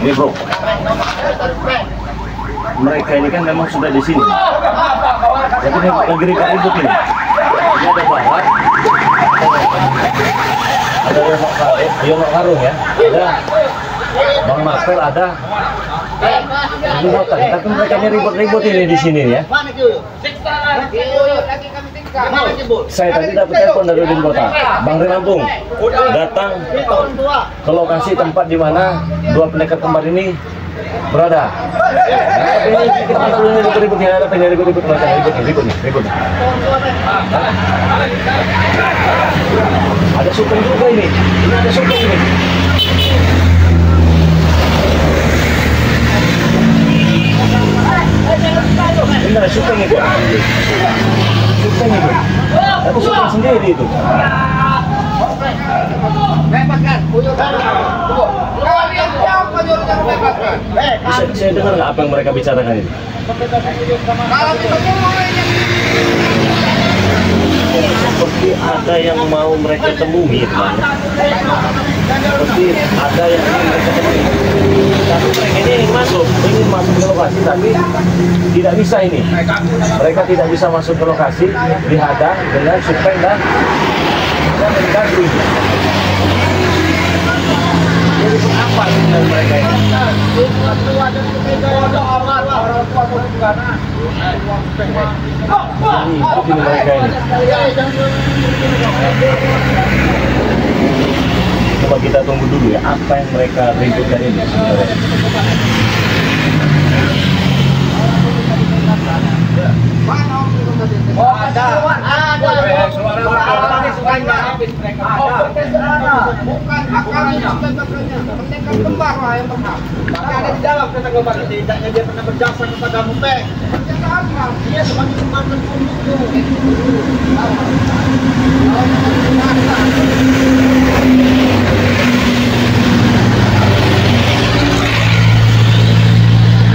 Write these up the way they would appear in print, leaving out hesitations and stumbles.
Ini bro, mereka ini kan memang sudah di sini. Jadi ini lagi ribut ini. Ini ada bahan, ada Yono Karung ya, ada Bang Marcel, ada Botak. Tapi mereka ini ribut-ribut ini di sini ya. Saya tadi dapat telepon dari Botak, Bang Lampung datang ke lokasi tempat di mana dua pendekar kembar ini berada. Tapi ini kita dulu ini ribut-ribut ya, ada pengen ribut-ribut mereka, ribut. Ada sukun juga ini ada sukun ini. Ini ada sukun itu. Aku suka sendiri itu. Bisa dengar nggak apa yang mereka bicarakan ini? Seperti ada yang mau mereka temui, teman. Seperti ada yang ingin mereka temui. Tapi mereka ini ingin masuk ke lokasi, tapi tidak bisa ini. Mereka tidak bisa masuk ke lokasi, dihadang dengan supeng dan mengganggu. Jadi apa dengan mereka ini? Ini mereka ini. Coba kita tunggu dulu ya, apa yang mereka ributkan ini sebenarnya. Ada di dalam kata kembar, tidaknya dia pernah berjasa kepada Mupeng. Dia sebagai teman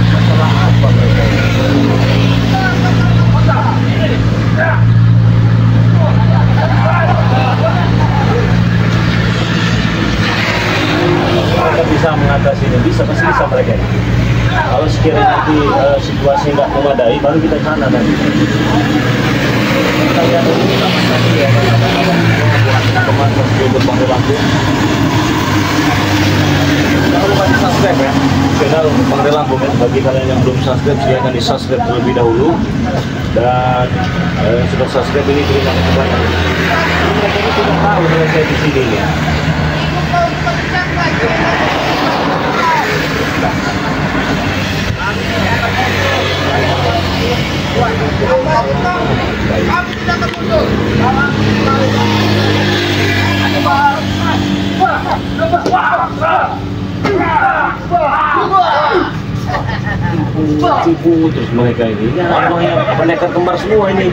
Masalah apa mereka ini? Mereka bisa mengatasi ini, pasti bisa mereka ini. Kalau sekiranya nanti situasi nggak memadai, baru kita sana nanti. Kita lihat dulu sama tadi ya, teman-teman untuk Bang Lampung. Jangan lupa di subscribe ya channel Bang Lampung ya. Bagi kalian yang belum subscribe, silahkan di subscribe terlebih dahulu. Dan sudah subscribe ini terima kasih banyak. Mereka ini tidak tahu kalau saya di sini ya. Cipu terus mereka ini anak-anaknya pendekar kembar semua ini.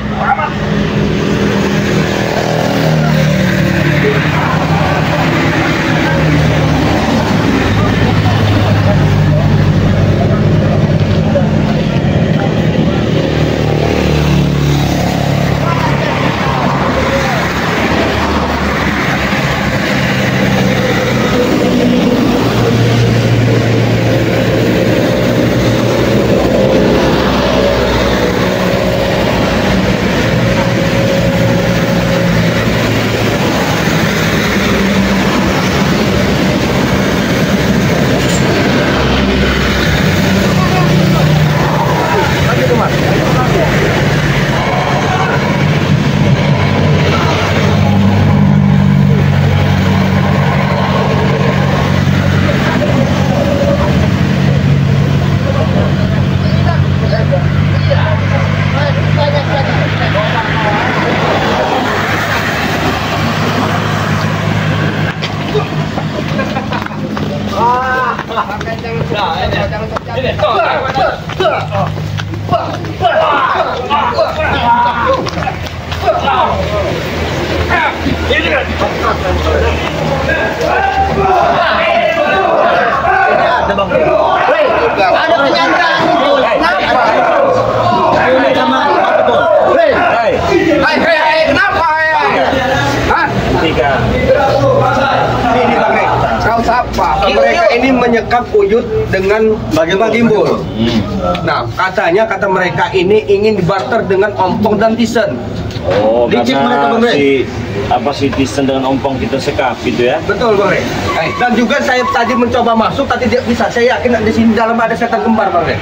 Ada penyandra. Kenapa ya? Hah? Ini Bang Rek. Kau siapa? Mereka ini menyekap Uyut dengan Bagimbul. Nah, kata mereka ini ingin dibarter dengan Ompong dan Tisen. Oh, Dicip mereka, karena Bang Rey. si Tisen dengan Ompong kita sekap gitu ya. Betul, Bang Rey. Dan juga saya tadi mencoba masuk, tapi tidak bisa. Saya yakin di sini dalam ada setan kembar, Bang Rey.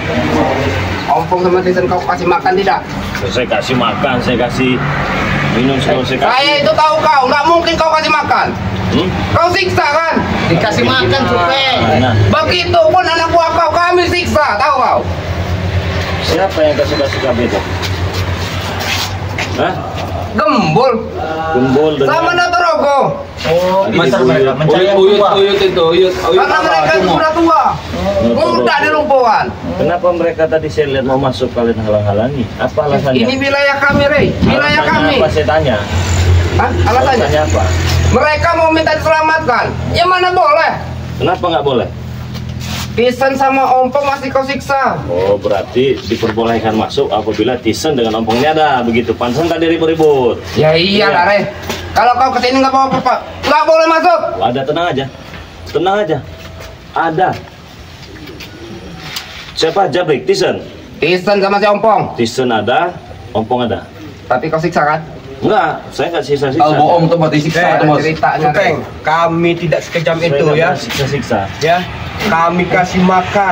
Ompong sama Tisen kau kasih makan tidak? Saya kasih makan, saya kasih minum, saya kasih. Saya itu tahu kau, nggak mungkin kau kasih makan. Kau siksa kan? Dikasih makan supaya. Nah, Begitu pun anak buah kau kami siksa, tahu kau? siapa yang kasih kami itu? Hah? Gembul Gembul dengan sama Natorogo. Oh, masa mereka Uyut itu. Karena mereka sudah tua, muda di lumpuhan. Kenapa mereka tadi saya lihat mau masuk kalian halang-halangi? Apa alasannya? Ini wilayah kami, Rey. Wilayah Alasannya kami. apa saya tanya? Hah? Alasannya? apa? Mereka mau minta diselamatkan. Ya mana boleh? Kenapa nggak boleh? Tisen sama Ompong masih kau siksa. Oh, berarti diperbolehkan masuk apabila Tisen dengan Ompongnya ada begitu. Pantesan tadi ribut-ribut. Ya iyalah, Rey. Kalau kau kesini nggak bawa apa-apa, nggak boleh masuk. Ada, tenang aja. Tenang aja. Ada. Siapa? Jabrik, Tisen. Tisen sama si Ompong. Tisen ada, Ompong ada. Tapi kau siksa kan? Enggak, saya nggak sisa-sisa. Kalau bohong tuh mati siksa tuh, Mas. ceritanya, Peng, kami tidak sekejam Saya itu nggak ya. Siksa-siksa. Ya, kami kasih makan.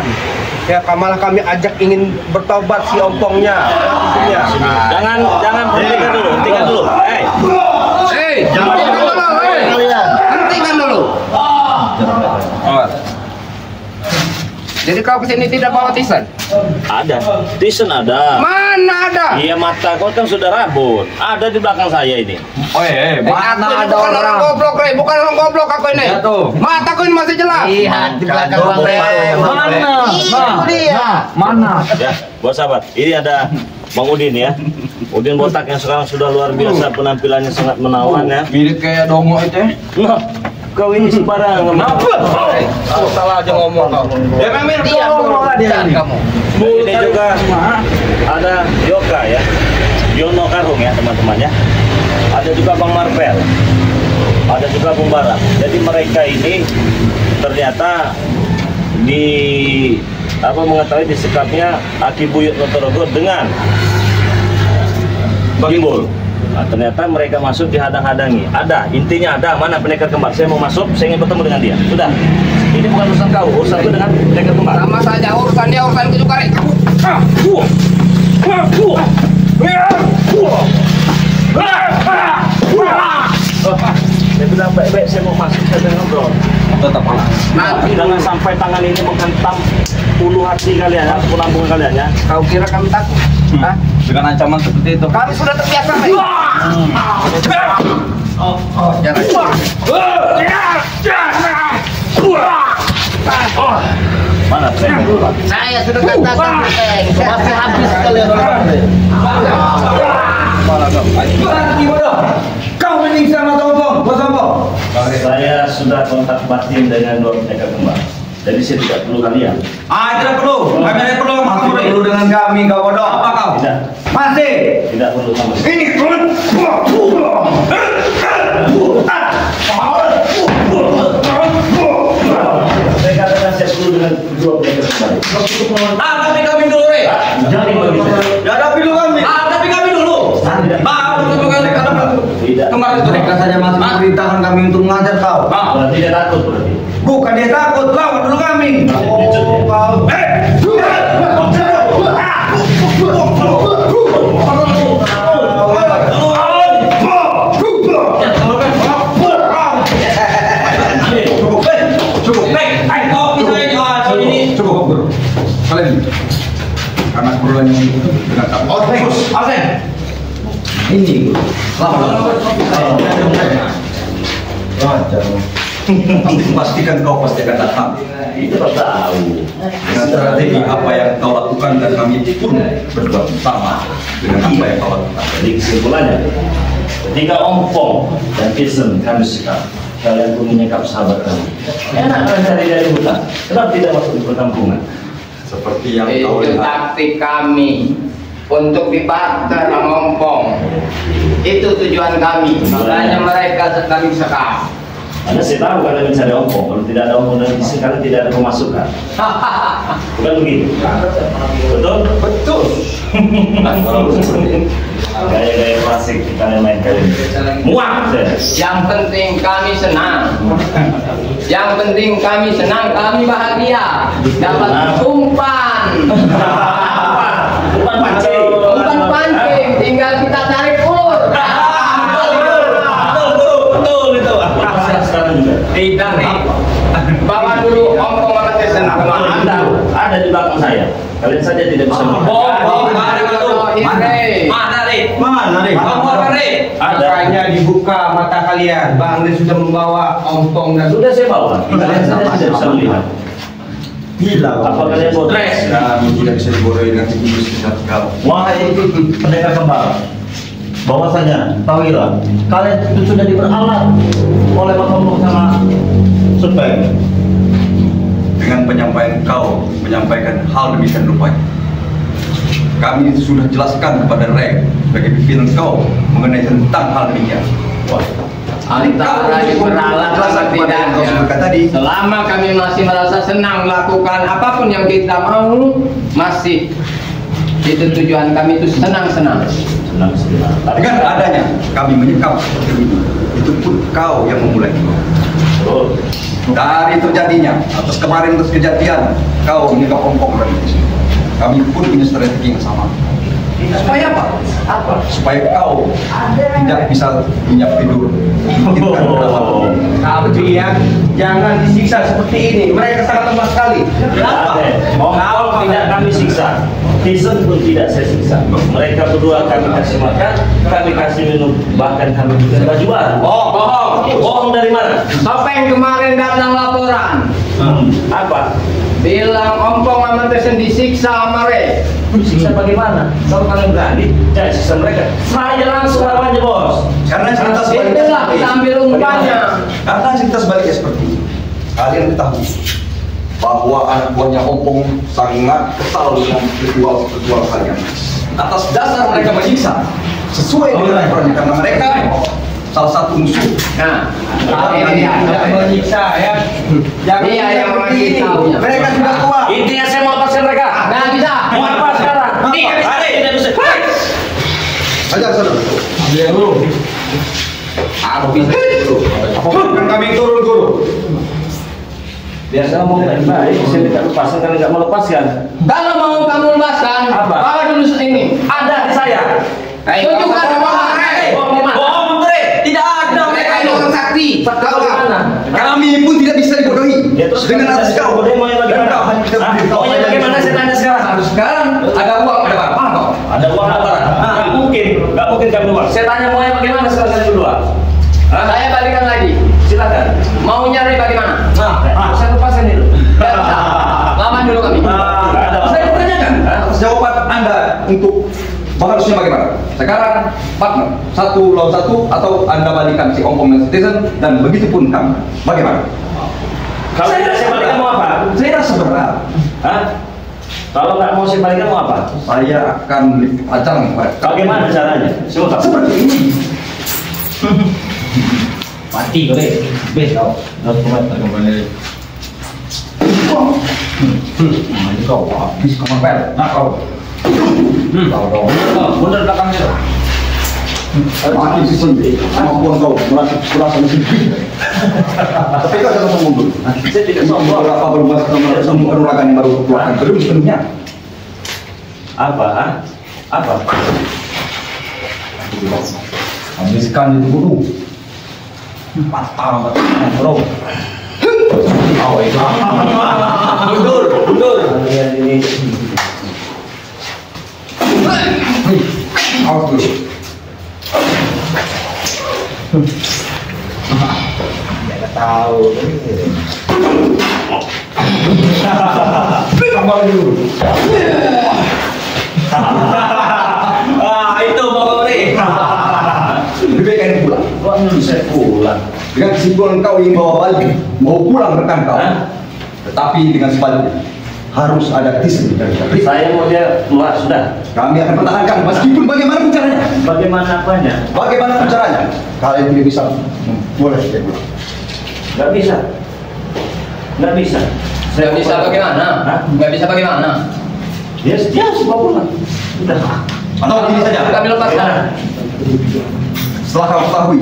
Ya, malah kami ajak ingin bertobat si Ompongnya. Ya. Jangan hentikan dulu. Hentikan dulu, hentikan dulu. Jadi kau kesini tidak bawa Tisen? Ada. Tisen ada. Mana ada? Iya, mata kau kan sudah rabun. Ada di belakang saya ini. Oh, Aku ini bukan orang goblok, Rey. Bukan orang goblok aku ini. Iya tuh. Mataku ini masih jelas. Lihat di belakang Bang Rey. Mana? Ya, buat sahabat. Ini ada Bang Udin ya. Udin botak yang sekarang sudah luar biasa, penampilannya sangat menawan ya. Mirip kayak dongo itu. Nah, kau ini sembarangan. Oh, salah aja ngomong kau. Ya kami dongo lah dia ini. Kamu. Ini juga ada Yoka ya. Yono Karung ya teman-teman ya. Ada juga Bang Marvel. Ada juga Bung Bara. Jadi mereka ini ternyata mengetahui disekapnya Aki Buyut Notorogo dengan Bagimbul. Nah, ternyata mereka masuk dihadang-hadangi. Intinya ada. Mana pendekar kembar? Saya mau masuk, saya ingin bertemu dengan dia. Sudah. Ini bukan urusan kau, urusanku dengan pendekar kembar. Sama saja urusan dia, urusanku juga, Rey. Saya bilang baik-baik, saya mau masuk, saya dengan ngobrol. Tetap lah. Nanti jangan sampai tangan ini menghentam ulu hati kalian, ataupun lambung kalian ya. Kau kira kami takut? Hah? Dengan ancaman seperti itu. Kami sudah terbiasa, Rey. Mana saya? Saya sudah katakan, masih habis kalian orang. Kau menyiksa mata Ompong, bos Ompong. Saya sudah kontak batin dengan dua pendekar kembar. Jadi saya tidak perlu kalian. Tidak perlu. Kami tidak perlu. Masih perlu dengan kami, kau bodoh. Apa kau? Tidak, Masih. tidak perlu sama sekali. Ini Saya katakan saya perlu dengan dua pendekar kembar. Hadapi kami dulu, Rey. Jadi bagi saya. Hadapi dulu kami. Hadapi kami dulu. Tidak. Kemarin itu mereka saja masih memerintahkan kami untuk mengajar kau. Berarti dia takut berarti. Bukan dia takut, lawan dulu kami. Oh, kau. Cukup. Kalian karena keperluan yang dengan kamu. Asen. Ini pastikan kau pasti akan datang. itu kau tahu. Dengan strategi apa yang kau lakukan dan kami pun berbuat sama dengan apa yang kau lakukan. Jadi kesimpulannya, ketika Ompong dan Tisen kami sekap, kalian pun menyekap sahabat kami. Enak kalian cari dari hutan. Kenapa tidak masuk di perkampungan? Seperti yang Itu kau lihat. taktik kami untuk dibarter sama Ompong. Itu tujuan kami. Makanya mereka kami sekap. Anda saya tahu kalian mencari ompong, kalau tidak ada ompong dan isi kalian tidak ada pemasukan. Bukan begitu? Betul? Betul. Gaya-gaya klasik kalian main kali ini. Muak saya. Yang penting kami senang. Yang penting kami senang, kami bahagia. Dapat umpan. Umpan pancing. Umpan pancing, tinggal kita tarik ulur. Betul itu. Sekarang juga. Tidak nih. Bawa dulu ompong sama tesen. Ada di belakang saya. Kalian saja tidak bisa Mana nih? Makanya dibuka mata kalian. Bang Andre sudah membawa ompong dan Sudah saya bawa. Kalian saja tidak bisa melihat. gila. Apa kalian mau stres? Kami tidak bisa dibodohi dengan tikus kita kau. Wahai pendekar kembar, bahwasanya tahuilah kalian itu sudah diperalat oleh Bapak sama Supeng. Dengan penyampaian kau menyampaikan hal demikian rupanya, kami sudah jelaskan kepada Rek sebagai pimpinan kau mengenai tentang hal demikian. Wah, Antara diperalat sama tidak, tadi. selama kami masih merasa senang melakukan apapun yang kita mau, masih itu tujuan kami itu senang-senang. senang senang. Dengan adanya kami menyekap seperti itu pun kau yang memulai. Oh, Dari terjadinya atas kemarin atas kejadian kau menyekap ompong tadi. Kami pun punya strategi yang sama. Supaya apa? apa? Supaya kau tidak bisa nyenyak tidur. Tapi ya, jangan disiksa seperti ini. Mereka sangat lemah sekali. Kenapa? Mau tidak kami siksa. Tyson pun tidak saya siksa. Mereka berdua kami kasih makan, kami kasih minum, bahkan kami juga baju baru. Bohong. Bohong dari mana? Topeng kemarin datang laporan, Apa? bilang ompong sama Tesen disiksa sama Rek. Siksa bagaimana? Kalau kalian berani, jangan siksa mereka. Saya langsung lawan aja bos. Karena cerita sebaliknya Itulah kita ambil umpannya. Karena cerita sebaliknya seperti ini. Kalian ketahui bahwa anak buahnya Ompong sangat kesal dengan ritual kalian. Atas dasar mereka menyiksa sesuai dengan aturannya, karena mereka salah satu musuh. Nah, Ini jangan menyiksa ya. Jangan Iya, yang seperti mengasih ini. tahunya. Mereka sudah kuat. Intinya saya mau lepaskan mereka. nah bisa. Mau apa sekarang? Tidak bisa. Tidak bisa. Ajar saudara. Kan kami turun guru. Biasa mau baik-baik, saya tidak lepaskan karena tidak mau lepaskan. Kalau mau kamu lepaskan, Apa? bawa dulu ini. Ada di saya. Tunjukkan bohong, Rek. Bohong di mana? Bohong, Andre. Tidak ada Mereka ini orang sakti. Fakta bagaimana? Kami pun tidak bisa dibodohi. Ya, terus Dengan kata atas saya, kau. bodoh maunya bagaimana? Dan kau hanya bisa Hah? berdiri. Maunya bagaimana saya tanya sekarang? Sekarang ada uang, ada barang. Paham kau? Ada uang ada barang? Nggak mungkin kami uang. Saya tanya maunya bagaimana sekarang kalian berdua? Hah? Saya balikan lagi. Silakan. Mau nyari bagaimana? Saya lepaskan itu. Tidak bisa. Lawan dulu kami. Nggak ada. Saya pertanyakan atas jawaban Anda untuk harusnya bagaimana? Sekarang partner, 1 lawan 1 atau Anda balikan si Ompong dan Citizen dan begitu pun kami. Bagaimana? Kalau tidak saya balikan mau apa? Saya rasa berat. Hah? Kalau nggak mau saya balikan mau apa? Saya akan acang kepada kau. Bagaimana caranya? Semua tahu. Seperti ini. Mati kau deh. Bes kau. Kembali. Kau habis kemana? Nah kau. Kau dong. Mundur belakangnya. Mati di sini. Kemampuan kau merasa mesin. Tapi kau jangan sombong dulu. Saya tidak sombong. Beberapa berubah sama kanuragan yang baru keluarkan belum sepenuhnya. Apa? Hah? Apa? Habiskan itu dulu. Patah, bro. Oh itu. Mundur. Kalian ini Awas dulu. Tahu. Kembali dulu. itu mau kembali. Lebih baik kalian pulang. Kok saya pulang? Dengan kesimpulan kau ingin bawa balik, mau pulang rekan kau. Hah? Tetapi dengan sebaliknya harus ada Tyson dari kami. Saya mau dia keluar sudah. Kami akan pertahankan meskipun bagaimana caranya. Bagaimana apanya? Bagaimana caranya? Kalian tidak bisa boleh dia pulang. Nggak bisa. Nggak bisa. Nggak bisa bagaimana? Nggak bisa bagaimana? Dia sebuah pulang. Udah. Atau gini saja, Kami lepaskan. setelah kamu ketahui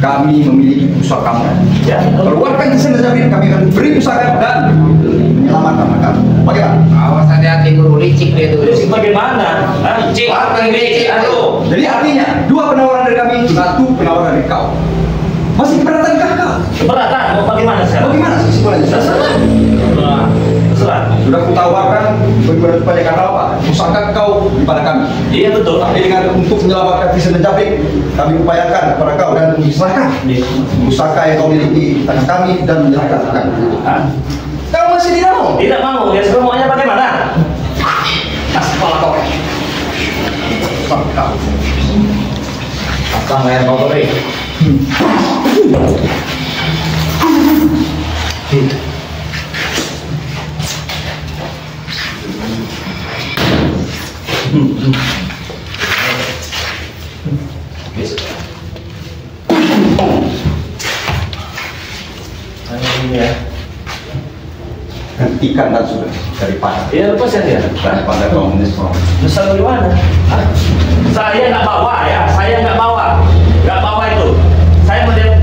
kami memiliki pusaka kamu, Ya. keluarkan desain Najabin, kami akan beri pusaka dan menyelamatkan kamu. Bagaimana? Awas hati-hati guru, licik dia tuh. Terus bagaimana? Licik, licik, aduh. Jadi artinya 2 penawaran dari kami, 1 penawaran dari kau. Masih keberatan kau? Keberatan, mau bagaimana sekarang? Bagaimana sih kesimpulannya? Terserah. Terserah. Sudah kutawarkan bagaimana supaya karena apa? Pusaka kau daripada kami. Iya betul. Tapi dengan untuk menyelamatkan desain Najabin, kami upayakan kepada kau dan diserahkan pusaka yang kau miliki tangan kami dan menyerahkan kami. Hah? Kau masih tidak mau? Tidak mau. Ya sekarang maunya bagaimana? Kasih kepala kau. Kau. Apa yang mau beri? Hentikan dan sudah daripada Iya lepas ya dia. daripada kau menyesal. Besar di mana? Hah? Saya nggak bawa ya. Saya nggak bawa. Nggak bawa itu. Saya mau dia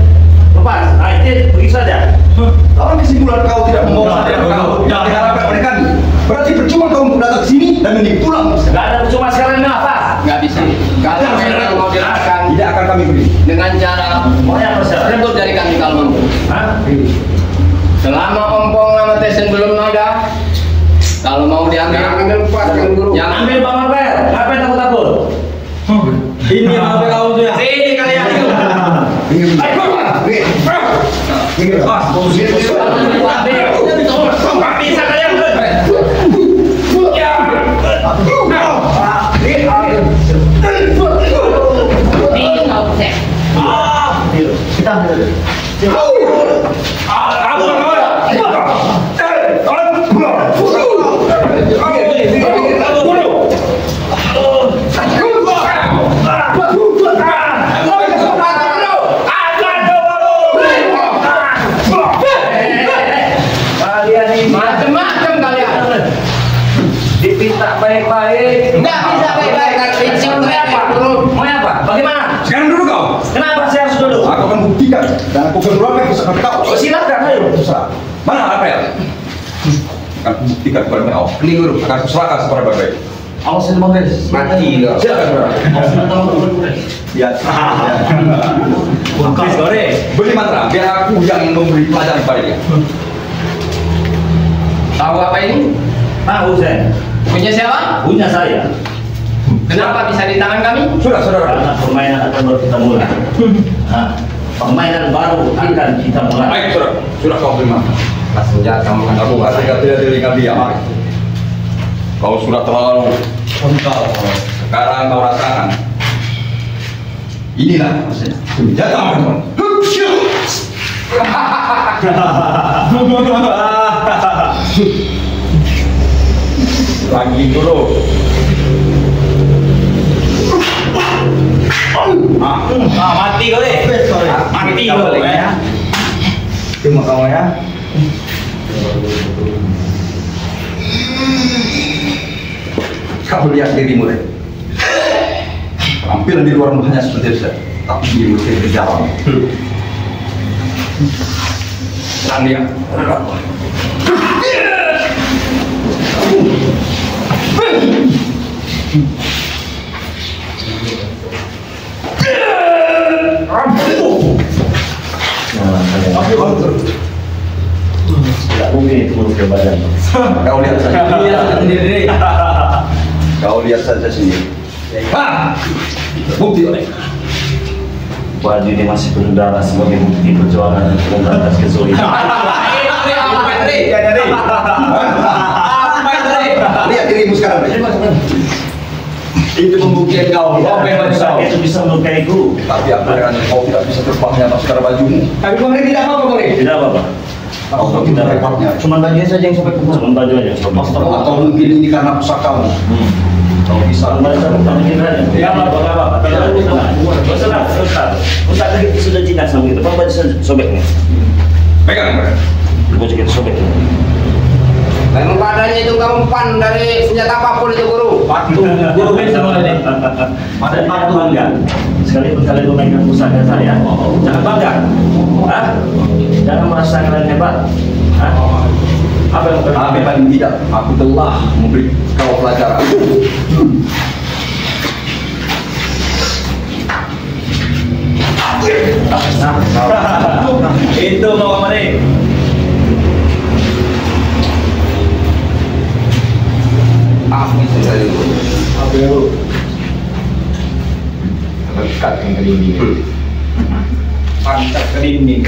lepas. Nah itu pergi saja. Kalau kesimpulan kau tidak membawa sadar kau yang diharapkan oleh kami, berarti percuma kau untuk datang ke sini dan mending pulang. Nggak ada cuma sekarang ini apa? Nggak bisa. Kalau memang mau dilakukan Tidak akan kami beri. dengan cara Maunya apa sekarang? rebut dari kami kalau mampu. Hah? Selama ompong sama tesen belum ada, kalau mau diambil, lepaskan guru. Yang Ambil Bang Mabel. Ngapain takut-takut? Ini yang apa kau tuh ya? sini kalian itu. Ayo. Nggak bisa kalian. Kita Macam-macam kalian. dipinta baik-baik. Nggak bisa baik-baik. Prinsip Mau apa? Mau apa? Bagaimana? Sekarang duduk kau. Kenapa saya harus duduk? Aku akan buktikan dan aku akan keluarkan pusaka kau. Oh, silakan, ayo. Terserah. Mana Rafael? Akan aku buktikan kepada kau. Ini guru akan aku serahkan kepada baik-baik. Awas ini Bang Beres. Mati loh. Silakan saudara. Awas ini Bang Beres. Ya. Bukan sore. Beri mantra biar aku yang memberi pelajaran kepada dia. Tahu apa ini? Tahu saya. Punya siapa? Punya saya. Kenapa bisa di tangan kami? Sudah saudara. Karena permainan akan baru kita mulai. Nah, permainan baru akan kita mulai. Baik saudara. Sudah kau beri mantra. Senjata Aku kasih tidak tinggal diam. Kau sudah terlalu kental. Sekarang kau rasakan. Inilah senjata teman. Lagi dulu. Mati kau deh. Mati kau ya. Terima kau ya. Kau lihat dirimu deh. Tampilan di luar hanya seperti itu, tapi dirimu di dalam. Dan dia. Tidak mungkin itu menurut ke badan. Kau lihat saja. Kau lihat saja sendiri. Bukti oleh. Baju ini masih penuh darah sebagai bukti perjuangan untuk memberantas kezaliman. Lihat dirimu sekarang. Itu membuktikan kau. Itu bisa melukaiku. Tapi apa dengan kau tidak bisa terbangnya atas sekarang bajumu? Tapi Bang Rey tidak mau Bang Rey. Tidak apa-apa. Kau tidak repotnya. Cuma bajunya saja yang sampai ke Cuma baju aja. Atau mungkin ini karena pusakamu. Kalau bisa Ya apa? Ustaz tadi sudah jinak sama gitu. Pak bisa sobeknya. pegang. Gua juga sobek. Memang padanya itu kamu pan dari senjata apapun itu guru. Guru sama ini. Ada patung enggak? Sekalipun kalian memainkan pusaka saya, jangan bangga. Hah? Jangan merasa kalian hebat. Hah? Apa yang Tapi paling tidak, aku telah memberi kau pelajaran. Itu mau apa nih? Aku itu dari dulu. Dekat yang ke dinding. Pancat ke dinding.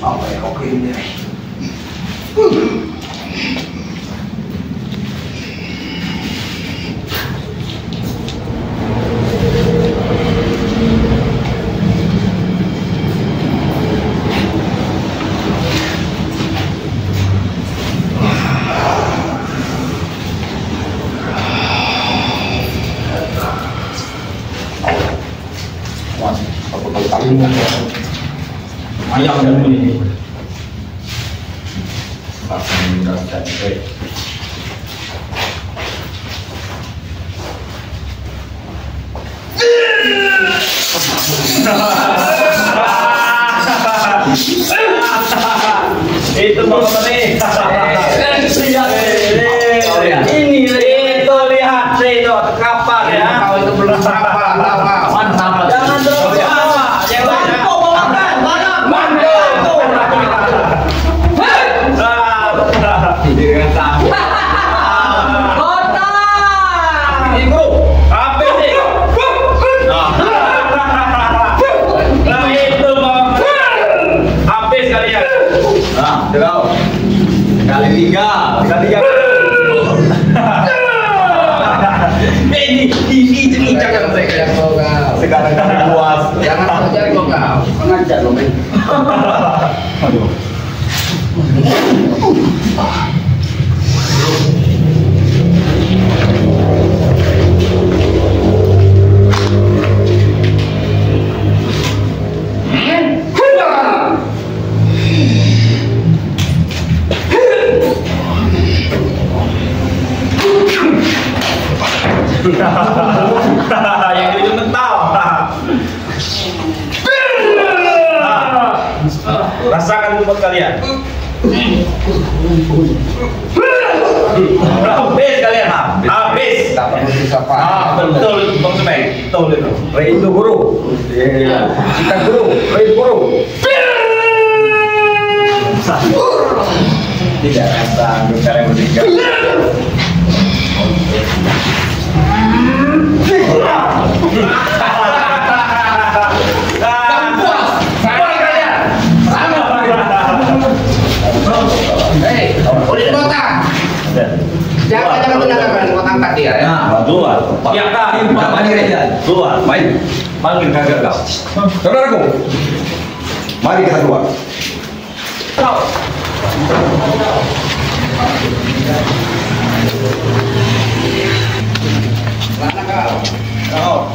Apa yang kau kirim ini? Aku tahu takut. Ayam dan ini. Akan meninggalkan baik. Itu mau apa nih? Ini itu lihat itu kapal ya. Kau itu belum apa, Mantap. Jangan terlalu apa. Jangan makan. Ini bro, apa sih? Nah itu mau habis kalian. Nah, terus kali tiga. Ini jangan mereka. Sekarang kami puas. Jangan kau cari kau. Pengajar loh, men. Yang itu mental. Rasakan buat kalian. Habis kalian, habis. Tak perlu disapa. Betul itu Bang Semeng. Betul itu. Itu guru. Kita guru. Itu guru. Tidak sanggup kalian bertiga. Hei, udah botak. Jangan mendengarkan kau angkat dia ya. Nah, Keluar. Ya kan. Keluar. Baik. Panggil kakak kau. Saudaraku, mari kita keluar. Mana kau?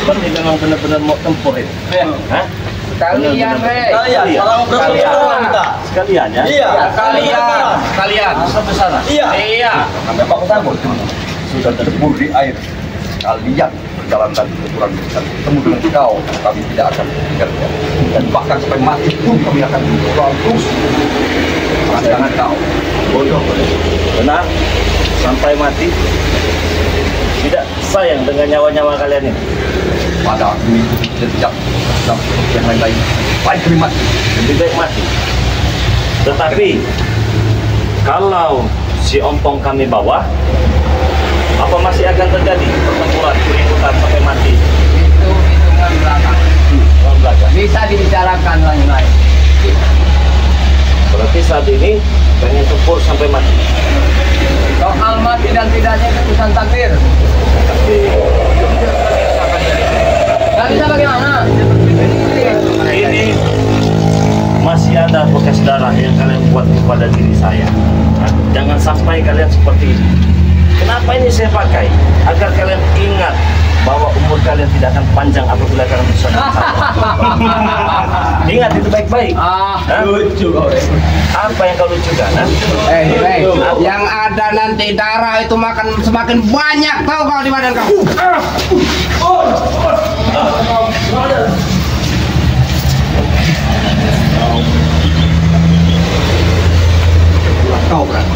Ini memang benar-benar mau tempur itu. Hah? Kalian, Rey. Sekalian ya. Iya. Kalian. Sampai sana. Iya. Iya. Sampai Pak Sambut sudah tercebur di air. kalian berjalan dan berkurang bisa bertemu dengan kau, kami tidak akan meninggalkan. Dan bahkan sampai mati pun kami akan berjuang terus dengan kau. Bodoh, benar. Sampai mati. Tidak sayang dengan nyawa-nyawa kalian ini. Pada aku mengikuti jejak dan yang lain-lain. Baik kami mati. Lebih baik mati. Tetapi kalau si ompong kami bawa, apa masih akan terjadi pertempuran keributan sampai mati? Itu hitungan belakang. Orang belakang. Bisa dibicarakan lain-lain. Berarti saat ini pengen tempur sampai mati. Soal mati dan tidaknya keputusan takdir. Gak bisa bagaimana? Ini masih ada bekas darah yang kalian buat kepada diri saya. Nah, jangan sampai kalian seperti ini. Kenapa ini saya pakai? Agar kalian ingat bahwa umur kalian tidak akan panjang apabila kalian bersama saya. Ingat itu baik-baik. Lucu kau. Apa yang kau lucukan? Yang ada nanti darah itu makan semakin banyak tahu kau di badan kau. Kau kan.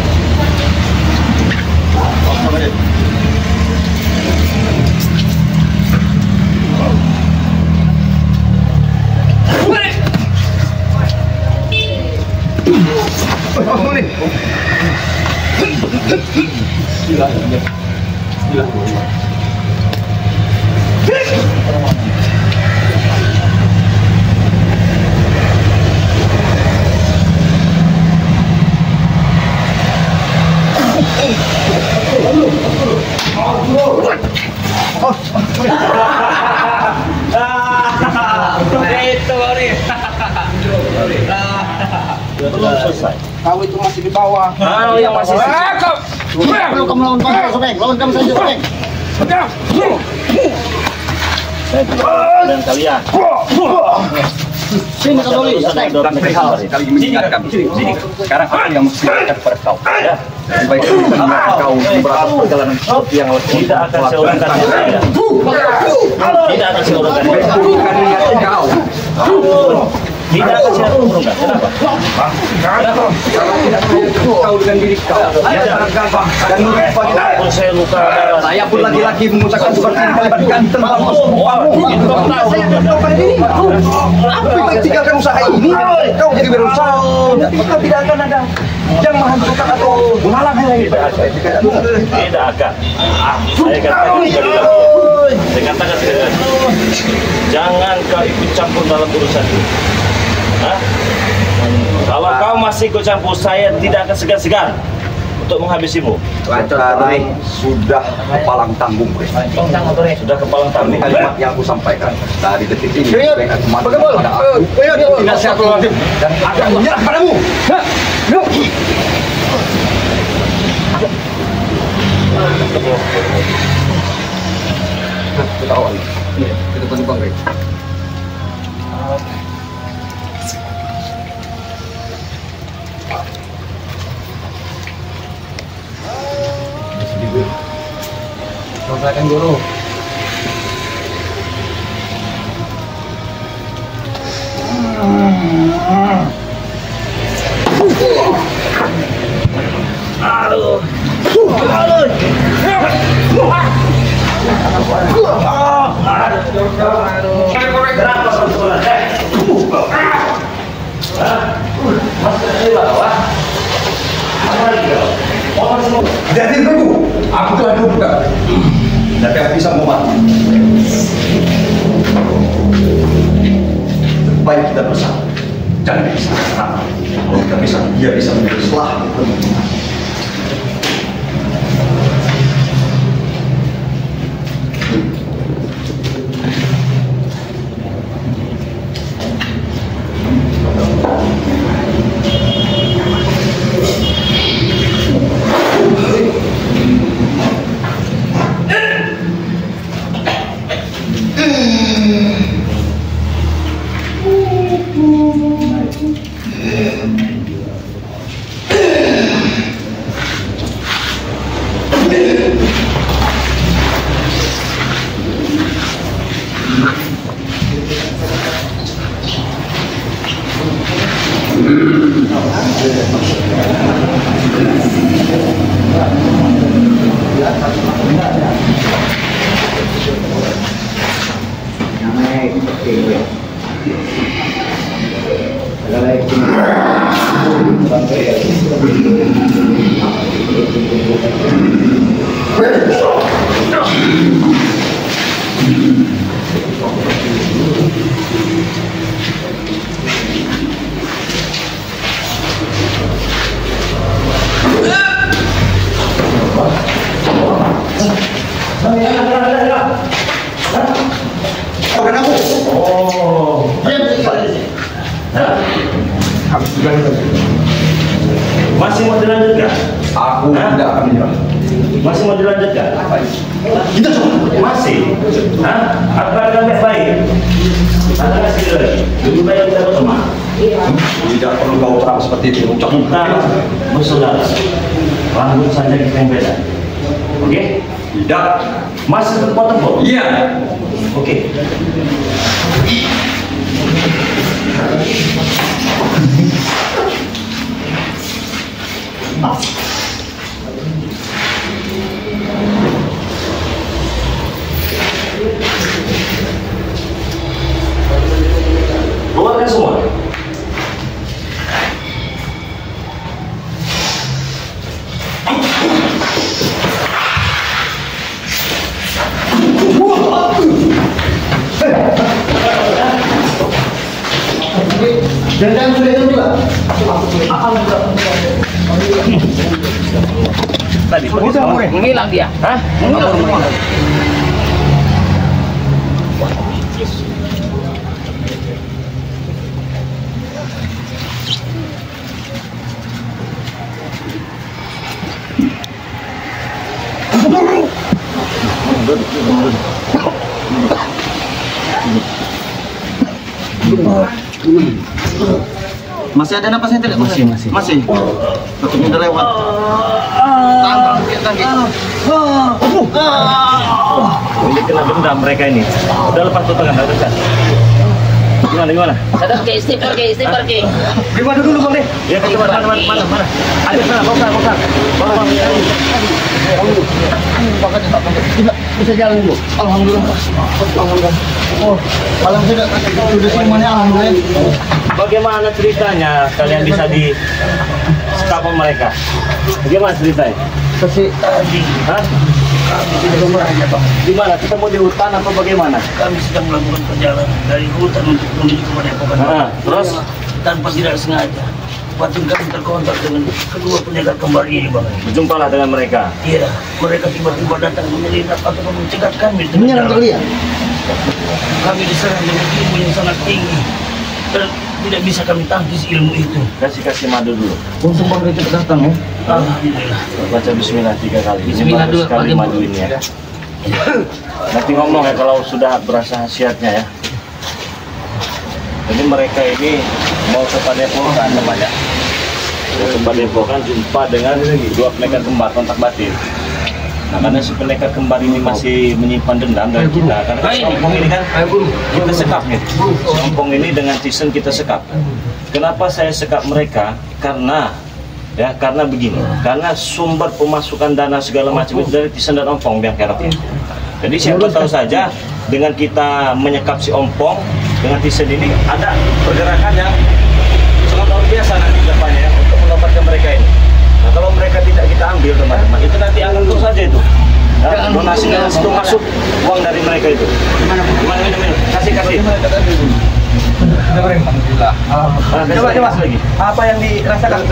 Belum selesai. Kau itu masih di bawah. Kau yang masih Kalau kamu lawan kamu, Sobeng. Lawan kamu saja, Sobeng. saya tidak dengan kalian. Sini kau dulu, Sobeng. Kali ini mengingatkan. Sekarang apa yang mesti diingatkan kepada kau? Ya. Baik kau beberapa perjalanan yang Tidak akan saya urungkan saya. Tidak akan saya urungkan. bukan niat kau. Tidak akan saya urungkan. Kenapa? Kalau tidak kau dengan diri kau. Dan Walaupun saya luka darah. saya pun lagi-lagi mengucapkan seperti ini kalimat ganteng bagus. Apa yang tinggalkan usaha ini? Kau jadi berusaha. Kau tidak akan ada yang menghancurkan atau menghalangi lagi. Tidak akan. Saya katakan sekali lagi. Saya katakan sekali lagi. Jangan kau ikut campur dalam urusan ini. Hah? Kalau kau masih ikut campur, saya tidak akan segan-segan untuk menghabisimu. Sekarang sudah kepalang tanggung, Pres. Sudah kepalang tanggung. Kalimat yang aku sampaikan dari detik ini dengan kematian Bagaimana? pada aku Tidak siapa dan akan menyerah padamu. Kita awal. Kita tunggu Bang Rey. Silakan guru. Aduh. Kenapa sebetulnya? Masih di bawah. Jadi tunggu, aku telah duga. Tapi aku bisa membantu. Baik kita bersama. Jangan bisa. Kalau kita bisa, dia bisa menjadi selah. Masih mau dilanjutkan? Aku tidak akan menyerah. Masih mau dilanjutkan? Kita masih? Hah? Apa baik? Ada kasih lagi. Lebih baik kita berteman. Tidak perlu kau terang seperti itu. Kita bersaudara. Rambut saja kita yang beda. Oke? Tidak. Masih berpotong? Iya. Oke. Keluarkan semua. Dan sudah itu juga. Tadi Menghilang dia. hah? Menghilang semua. Masih ada napasnya tidak? Masih. Takutnya udah lewat. Ini kena dendam mereka ini. Udah lepas tuh tangan, udah dekat. Gimana? Sadar ke istighfar ke. Gimana dulu Bang deh? Ya ke mana? Ada sana, bawa. Bisa jalan dulu. Alhamdulillah. Oh, malam sudah semuanya alhamdulillah. Bagaimana ceritanya kalian bisa di sekap mereka? Bagaimana ceritanya? Kasih Hah? Gimana? Kita mau di hutan atau bagaimana? Kami sedang melakukan perjalanan dari hutan untuk menuju ke Padepokan. Terus? Tanpa tidak sengaja, batin kami terkontak dengan kedua penjaga kembar ini, Bang. Berjumpalah dengan mereka. Iya, mereka tiba-tiba datang menyelinap atau mencegat kami. di tengah menyerang jalan. kalian. Kami diserang dengan ilmu yang sangat tinggi dan tidak bisa kami tangkis ilmu itu. Kasih madu dulu. Untung Bang Rey cepat datang ya. Alhamdulillah. Baca bismillah 3 kali. Bismillah Bagus dulu, sekali Pak. madu ini ya. Nanti ngomong ya kalau sudah berasa khasiatnya ya. Jadi mereka ini mau ke Padepokan namanya. Mau ke Padepokan jumpa dengan dua pendekar kembar kontak batin. Nah, karena si pendekar kembar ini masih menyimpan dendam dari kita, karena si Ompong ini kan kita sekap nih. Si Ompong ini dengan Tisen kita sekap. Kenapa saya sekap mereka? Karena begini, karena sumber pemasukan dana segala macam itu dari Tisen dan Ompong biang keroknya. Jadi siapa tahu saja dengan kita menyekap si Ompong dengan Tisen ini ada pergerakan yang sangat luar biasa nanti depannya ya, untuk mendapatkan mereka ini. Nah, kalau mereka tidak kita ambil teman-teman, itu nanti akan terus saja itu. Ya, donasi itu masuk uang dari mereka itu. Gimana? Kasih. Alhamdulillah. Coba lagi. Apa yang dirasakan?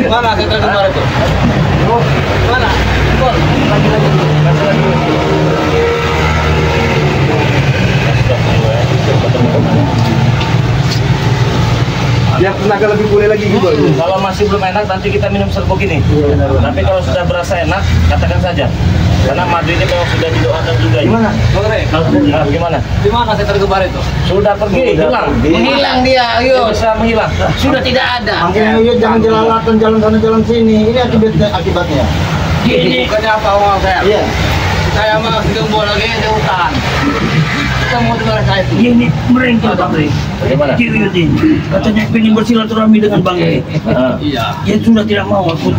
Mana kita kemarin itu? Mana? Biar tenaga lebih pulih lagi gitu. Kalau masih belum enak nanti kita minum serbuk ini. Tapi kalau sudah berasa enak, katakan saja. Karena madu ini memang sudah didoakan juga. Gimana? Bang Rey? Gimana? Di mana setan kembar itu? Sudah pergi, hilang. Menghilang dia, Dia ayo. bisa menghilang. Sudah tidak ada. Makanya yuk jangan jelalatan jalan sana jalan sini. Ini akibatnya. Ini Bukannya apa orang saya? Iya. Saya mah gembol lagi di hutan. Kita mau dengar saya itu. Dia ini merengkel Bang Rey. Bagaimana? Ciri ini. Katanya pengen bersilaturahmi dengan Bang Rey. Iya. Dia sudah tidak mau aku.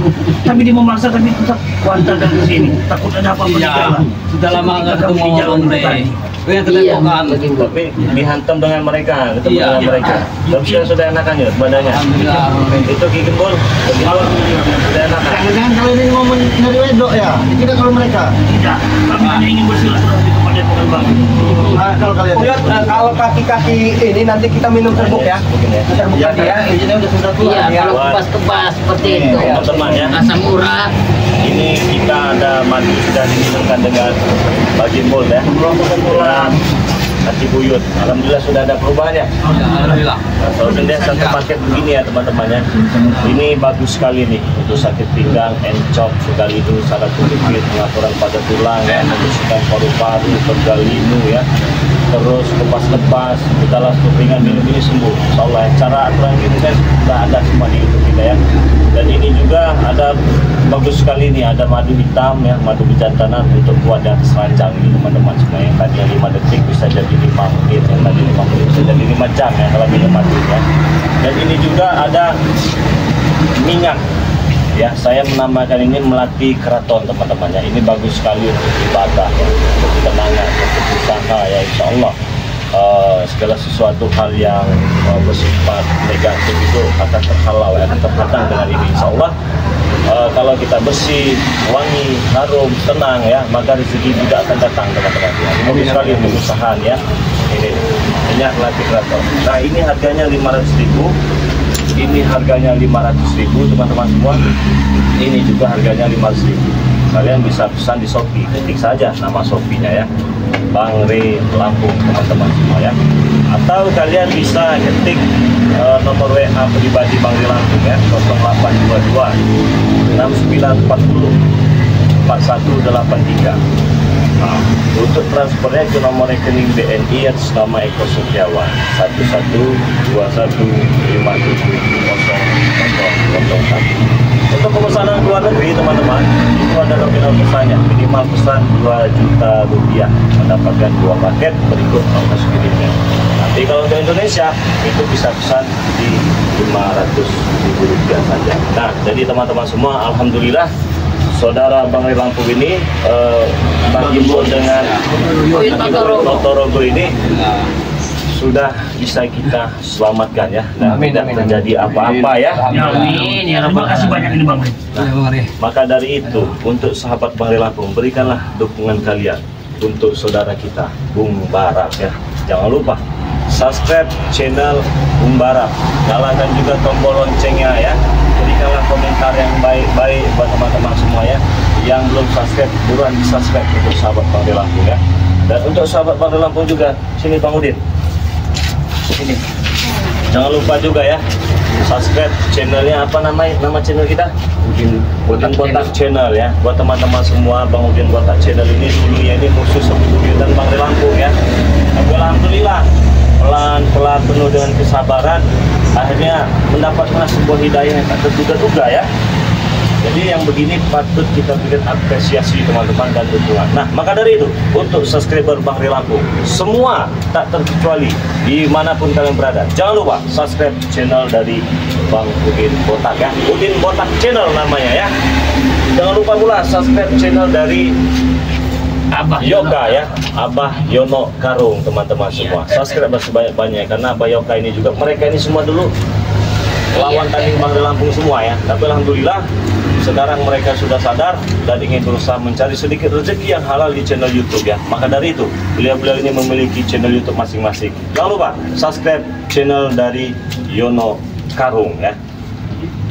Tapi dia memaksa tapi tetap kuantarkan ke sini. Takut ada apa-apa di jalan. Sudah lama nggak Kami ketemu di jalan Bang Rey. tadi. Yang Iya, ketemukan. tapi dihantam dengan mereka, ketemu Iya. dengan mereka. Tapi sudah enakan ya badannya. Alhamdulillah. Itu Ki Gembol, sudah enakan. Jangan kalau ini mau mencari wedok ya, tidak kalau mereka. Tidak. Kami hanya ingin bersilaturahmi kepada Tuhan Bang. Kalau kalian. Lihat kalau kaki-kaki ini nanti kita minum serbuk ya. Mungkin ya. Serbuk Ya, tadi ya. izinnya udah sudah keluar. Iya, Ya. kalau kebas-kebas seperti itu. Teman-teman ya. Asam urat. Ini kita ada madu sudah diminumkan dengan Pak Gembol ya. Dengan Haji Buyut. Alhamdulillah sudah ada perubahannya. Alhamdulillah. Nah, kalau dia satu paket begini ya teman-teman ya. Ini bagus sekali nih untuk sakit pinggang, encok, sekali itu saraf kejepit, pengaturan pada tulang, ya, membersihkan paru-paru, pegal linu ya. Terus lepas-lepas, kita langsung ringan minum ini sembuh. Insya Allah ya. Cara aturan ini kan sudah ada semua di YouTube kita ya. Dan ini juga ada bagus sekali nih, ada madu hitam ya, madu kejantanan untuk kuat dan seranjang ini teman-teman semua. Yang tadinya 5 detik bisa jadi 5 menit, yang tadi 5 menit bisa jadi 5 jam ya kalau minum madu ya. Dan ini juga ada minyak ya, saya menambahkan ini melati keraton teman-teman ya. Ini bagus sekali untuk ibadah ya, untuk ketenangan, untuk usaha ya, insya Allah segala sesuatu hal yang bersifat negatif itu akan terhalau ya, akan terhadang dengan ini insya Allah. Kalau kita bersih, wangi, harum, tenang ya, maka rezeki juga akan datang teman-teman ya. Ini bagus sekali untuk usaha ya. Ini minyak melati keraton. Nah ini harganya 500.000. Ini harganya 500.000 teman-teman semua. Ini juga harganya 500.000. Kalian bisa pesan di Shopee, ketik saja nama Shopee-nya ya, Bang Rey Lampung teman-teman semua ya. Atau kalian bisa ketik nomor WA pribadi Bang Rey Lampung ya, 0822 6940 4183. Nah, untuk transfernya ke nomor rekening BNI atas nama Eko Setiawan 1121570001. Untuk pemesanan ke luar negeri teman-teman, itu ada nominal pesannya, minimal pesan 2 juta rupiah, mendapatkan 2 paket berikut ongkos kirimnya. Tapi kalau untuk Indonesia itu bisa pesan di 500.000 rupiah saja. Nah, jadi teman-teman semua, alhamdulillah saudara Bang Rey Lampung ini Bang Gembol dengan Motorogo ini sudah bisa kita selamatkan ya, dan tidak terjadi apa-apa ya. Amin ya, terima kasih banyak ini Bang Rey. Maka dari itu, untuk sahabat Bang Rey Lampung, berikanlah dukungan kalian untuk saudara kita Bung Barap ya. Jangan lupa subscribe channel Bung Barap, nyalakan juga tombol loncengnya ya. Berikanlah komentar yang baik-baik buat teman-teman semua ya. Yang belum subscribe, buruan di subscribe untuk sahabat Bang Rey Lampung ya. Dan untuk sahabat Bang Rey Lampung juga, sini Bang Udin, sini. Jangan lupa juga ya, subscribe channelnya, apa nama channel kita? Udin Botak Channel ya. Buat teman-teman semua, Bang Udin Botak Channel ini dulunya ini khusus untuk Udin dan Bang Rey Lampung ya. Tapi alhamdulillah pelan-pelan penuh dengan kesabaran, akhirnya mendapatkan sebuah hidayah yang tak terduga-duga ya. Jadi yang begini patut kita berikan apresiasi teman-teman dan dukungan. Nah, maka dari itu, untuk subscriber Bang Rey Lampung semua tak terkecuali dimanapun kalian berada, jangan lupa subscribe channel dari Bang Udin Botak ya, Udin Botak Channel namanya ya. Jangan lupa pula subscribe channel dari Abah Yoka ya, Abah Yono Karung teman-teman semua. Subscribe sebanyak-banyak karena Abah Yoka ini juga, mereka ini semua dulu lawan tanding Bang Rey Lampung semua ya. Tapi alhamdulillah sekarang mereka sudah sadar dan ingin berusaha mencari sedikit rezeki yang halal di channel YouTube ya. Maka dari itu, beliau-beliau ini memiliki channel YouTube masing-masing. Jangan lupa subscribe channel dari Yono Karung ya.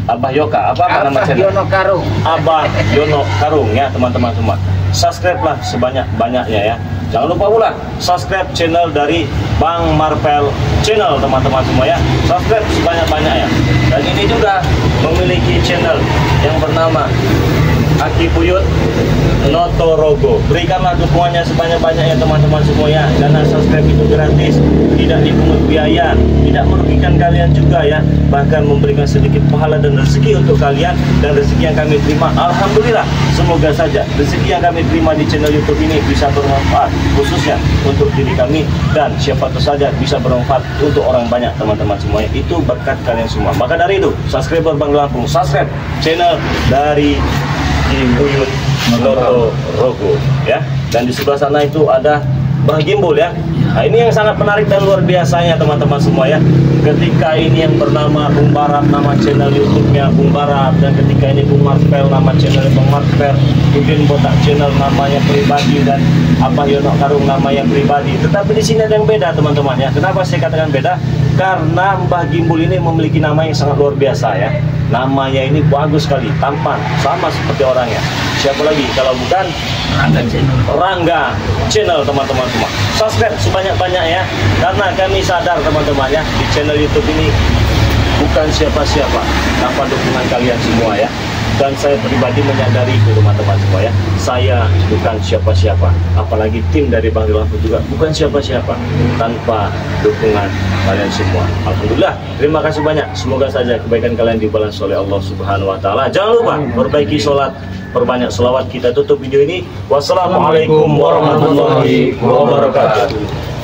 Abah Yoka, apa nama channel? Yono Karung. Abah Yono Karung ya teman-teman semua. Subscribe-lah sebanyak-banyaknya ya. Jangan lupa pula subscribe channel dari Bang Marvel Channel teman-teman semua ya. Subscribe sebanyak-banyaknya. Dan ini juga memiliki channel yang bernama Aki Buyut Notorogo. Berikanlah dukungannya sebanyak-banyaknya teman-teman semuanya. Karena subscribe itu gratis, tidak dipungut biaya, tidak merugikan kalian juga ya, bahkan memberikan sedikit pahala dan rezeki untuk kalian. Dan rezeki yang kami terima, alhamdulillah, semoga saja rezeki yang kami terima di channel YouTube ini bisa bermanfaat khususnya untuk diri kami, dan siapa tahu saja bisa bermanfaat untuk orang banyak teman-teman semuanya. Itu berkat kalian semua. Maka dari itu, subscriber Bang Lampung, subscribe channel dari Buyut Notorogo ya. Dan di sebelah sana itu ada Bah Gimbul ya. Nah, ini yang sangat menarik dan luar biasanya teman-teman semua ya. Ketika ini yang bernama Bung Barat, nama channel YouTube-nya Bung Barat, dan ketika ini Bung Marvel, nama channel Bung Marvel, Udin Botak channel namanya pribadi, dan apa Yono Karung namanya pribadi. Tetapi di sini ada yang beda teman-teman ya. Kenapa saya katakan beda? Karena Mbah Gimbul ini memiliki nama yang sangat luar biasa ya. Namanya ini bagus sekali, tampan, sama seperti orangnya. Siapa lagi kalau bukan Rangga Channel teman-teman semua. Subscribe sebanyak-banyak ya, karena kami sadar teman-teman ya, di channel YouTube ini bukan siapa-siapa tanpa dukungan kalian semua ya. Dan saya pribadi menyadari itu teman-teman semua ya, saya bukan siapa-siapa, apalagi tim dari Bang Lampung juga bukan siapa-siapa tanpa dukungan kalian semua. Alhamdulillah, terima kasih banyak. Semoga saja kebaikan kalian dibalas oleh Allah Subhanahu wa Ta'ala. Jangan lupa perbaiki sholat, perbanyak selawat. Kita tutup video ini. Wassalamualaikum warahmatullahi wabarakatuh.